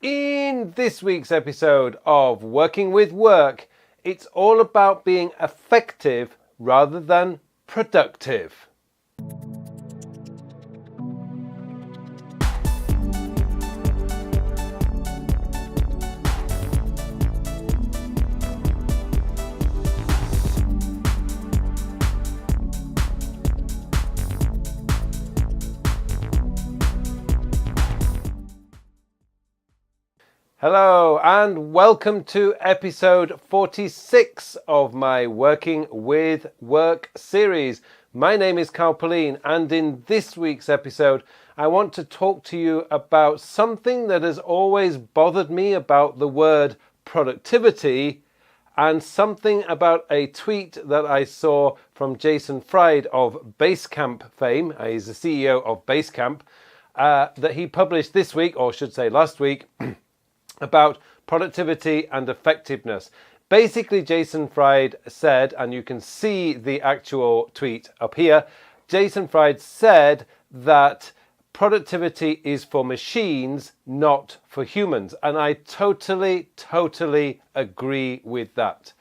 In this week's episode of Working with Work, it's all about being effective rather than productive. Hello and welcome to episode 46 of my Working with Work series. My name is Carl Pauline, and in this week's episode I want to talk to you about something that has always bothered me about the word productivity, and something about a tweet that I saw from Jason Fried of Basecamp fame. He's the CEO of Basecamp, that he published this week, or should say last week, about productivity and effectiveness. Basically, Jason Fried said, and you can see the actual tweet up here, Jason Fried said that productivity is for machines, not for humans. And I totally agree with that.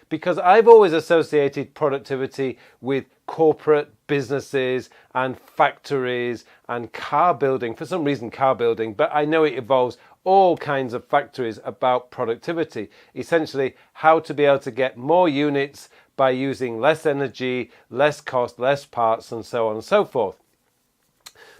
Because I've always associated productivity with corporate businesses and factories and car building. For some reason, car building, but I know it involves all kinds of factories about productivity. Essentially, how to be able to get more units by using less energy, less cost, less parts, and so on and so forth.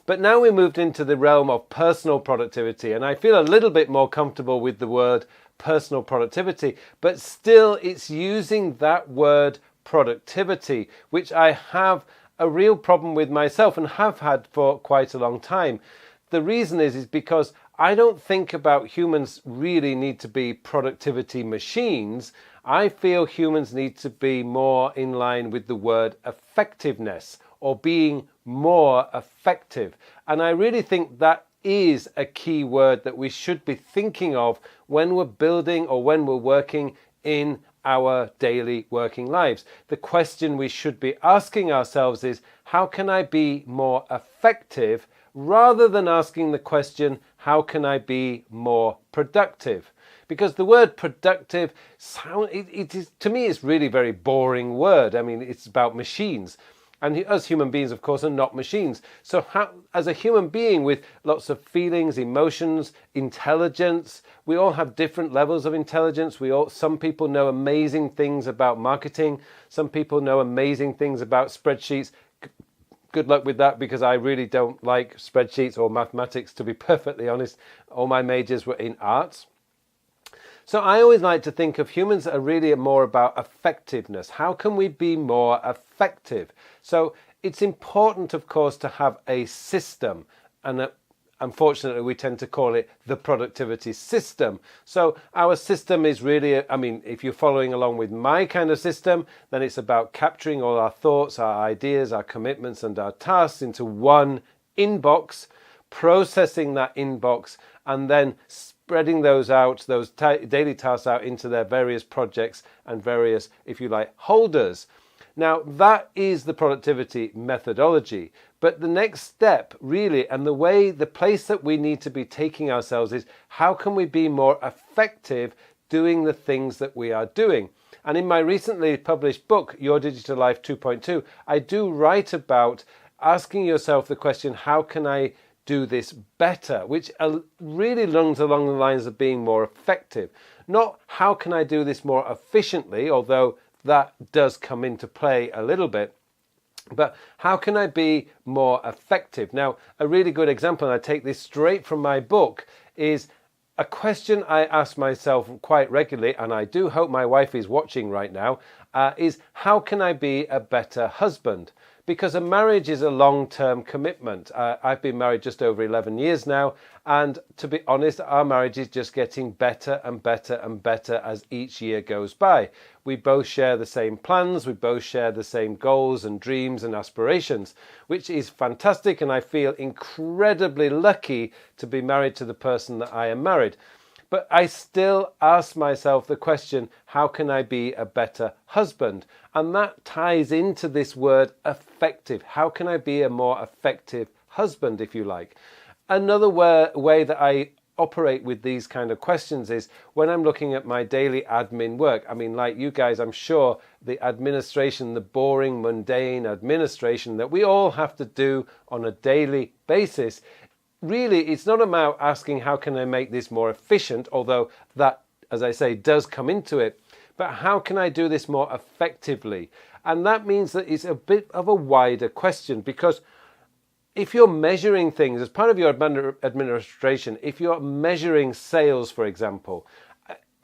But now we moved into the realm of personal productivity, and I feel a little bit more comfortable with the word personal productivity, but still it's using that word productivity, which I have a real problem with myself and have had for quite a long time. The reason is because I don't think about humans really need to be productivity machines. I feel humans need to be more in line with the word effectiveness, or being more effective. And I really think that is a key word that we should be thinking of when we're building or when we're working in our daily working lives. The question we should be asking ourselves is, how can I be more effective, rather than asking the question, how can I be more productive? Because the word productive, it is, to me, it's really very boring word. I mean, it's about machines. And us human beings, of course, are not machines. So how, as a human being with lots of feelings, emotions, intelligence, we all have different levels of intelligence. Some people know amazing things about marketing. Some people know amazing things about spreadsheets. Good luck with that, because I really don't like spreadsheets or mathematics, to be perfectly honest. All my majors were in arts. So I always like to think of humans are really more about effectiveness. How can we be more effective? So it's important, of course, to have a system, and unfortunately we tend to call it the productivity system. So our system is really, I mean, if you're following along with my kind of system, then it's about capturing all our thoughts, our ideas, our commitments and our tasks into one inbox, processing that inbox, and then spreading those out, those daily tasks out into their various projects and various, if you like, holders. Now, that is the productivity methodology. But the next step, really, and the place that we need to be taking ourselves is, how can we be more effective doing the things that we are doing? And in my recently published book, Your Digital Life 2.2, I do write about asking yourself the question, how can I do this better? Which really runs along the lines of being more effective. Not how can I do this more efficiently, although that does come into play a little bit, but how can I be more effective? Now, a really good example, and I take this straight from my book, is a question I ask myself quite regularly, and I do hope my wife is watching right now, is how can I be a better husband? Because a marriage is a long-term commitment. I've been married just over 11 years now, and to be honest, our marriage is just getting better and better and better as each year goes by. We both share the same plans, we both share the same goals and dreams and aspirations, which is fantastic, and I feel incredibly lucky to be married to the person that I am married. But I still ask myself the question, how can I be a better husband? And that ties into this word effective. How can I be a more effective husband, if you like? Another way that I operate with these kind of questions is when I'm looking at my daily admin work. I mean, like you guys, I'm sure the administration, the boring, mundane administration that we all have to do on a daily basis, really, it's not about asking how can I make this more efficient, although that, as I say, does come into it, but how can I do this more effectively? And that means that it's a bit of a wider question, because if you're measuring things as part of your administration, if you're measuring sales, for example,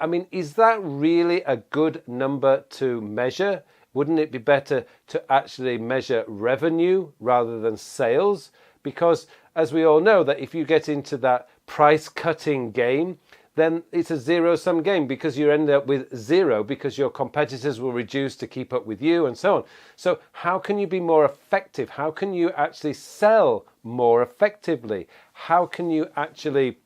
I mean, is that really a good number to measure? Wouldn't it be better to actually measure revenue rather than sales? Because as we all know, that if you get into that price cutting game, then it's a zero-sum game, because you end up with zero, because your competitors will reduce to keep up with you and so on. So how can you be more effective? How can you actually sell more effectively? How can you actually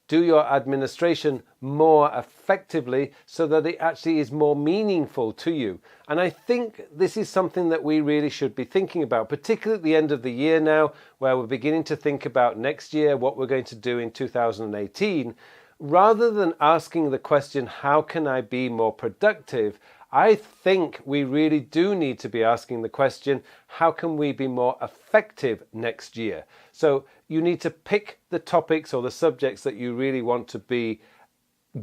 do your administration more effectively so that it actually is more meaningful to you? And I think this is something that we really should be thinking about, particularly at the end of the year now, where we're beginning to think about next year, what we're going to do in 2018. Rather than asking the question, how can I be more productive? I think we really do need to be asking the question, how can we be more effective next year? So you need to pick the topics or the subjects that you really want to be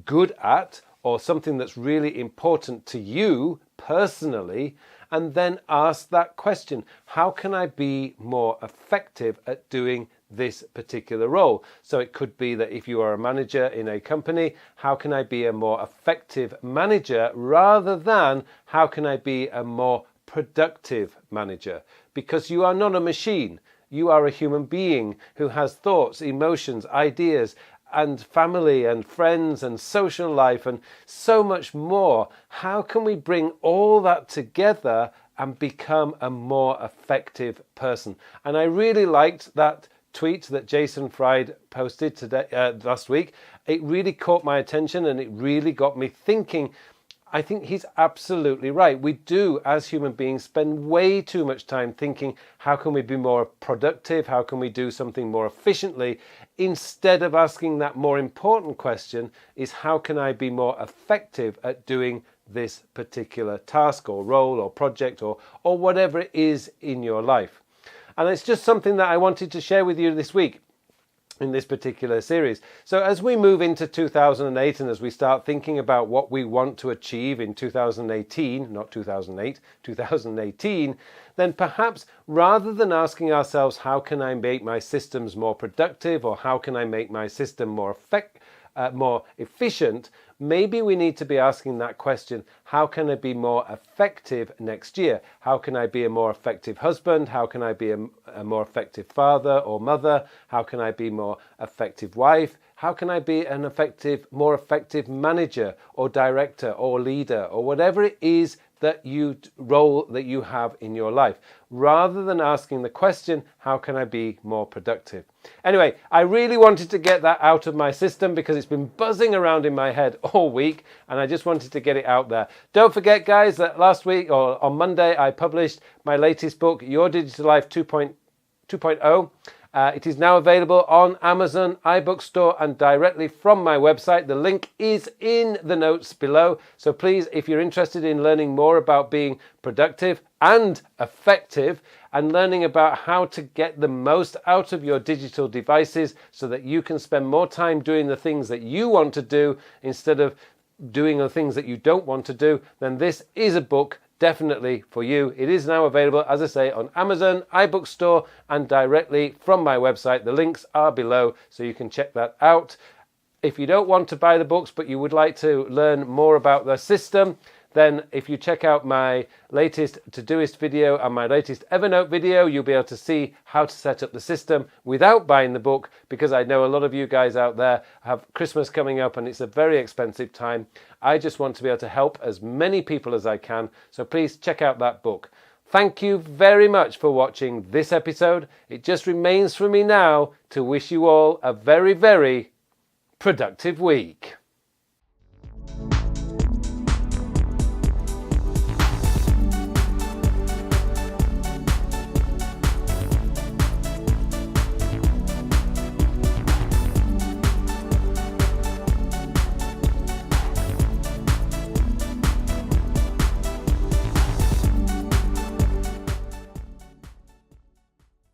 good at, or something that's really important to you personally, and then ask that question, how can I be more effective at doing this particular role? So it could be that if you are a manager in a company, how can I be a more effective manager, rather than how can I be a more productive manager? Because you are not a machine. You are a human being who has thoughts, emotions, ideas, and family and friends and social life and so much more. How can we bring all that together and become a more effective person? And I really liked that tweet that Jason Fried posted today, last week. It really caught my attention and it really got me thinking. I think he's absolutely right. We do, as human beings, spend way too much time thinking, how can we be more productive? How can we do something more efficiently? Instead of asking that more important question is, how can I be more effective at doing this particular task or role or project or whatever it is in your life? And it's just something that I wanted to share with you this week in this particular series. So as we move into 2008 and as we start thinking about what we want to achieve in 2018, not 2008, 2018, then perhaps rather than asking ourselves, how can I make my systems more productive, or how can I make my system more efficient, maybe we need to be asking that question, how can I be more effective next year? How can I be a more effective husband? How can I be a more effective father or mother? How can I be more effective wife? How can I be an more effective manager or director or leader or whatever it is that role that you have in your life, rather than asking the question, how can I be more productive? Anyway, I really wanted to get that out of my system because it's been buzzing around in my head all week, and I just wanted to get it out there. Don't forget, guys, that last week, or on Monday, I published my latest book, Your Digital Life 2.0. It is now available on Amazon, iBookstore, and directly from my website. The link is in the notes below. So please, if you're interested in learning more about being productive and effective, and learning about how to get the most out of your digital devices so that you can spend more time doing the things that you want to do instead of doing the things that you don't want to do, then this is a book definitely for you. It is now available, as I say, on Amazon, iBookstore, and directly from my website. The links are below, so you can check that out. If you don't want to buy the books, but you would like to learn more about the system, then if you check out my latest Todoist video and my latest Evernote video, you'll be able to see how to set up the system without buying the book, because I know a lot of you guys out there have Christmas coming up and it's a very expensive time. I just want to be able to help as many people as I can, so please check out that book. Thank you very much for watching this episode. It just remains for me now to wish you all a very, very productive week.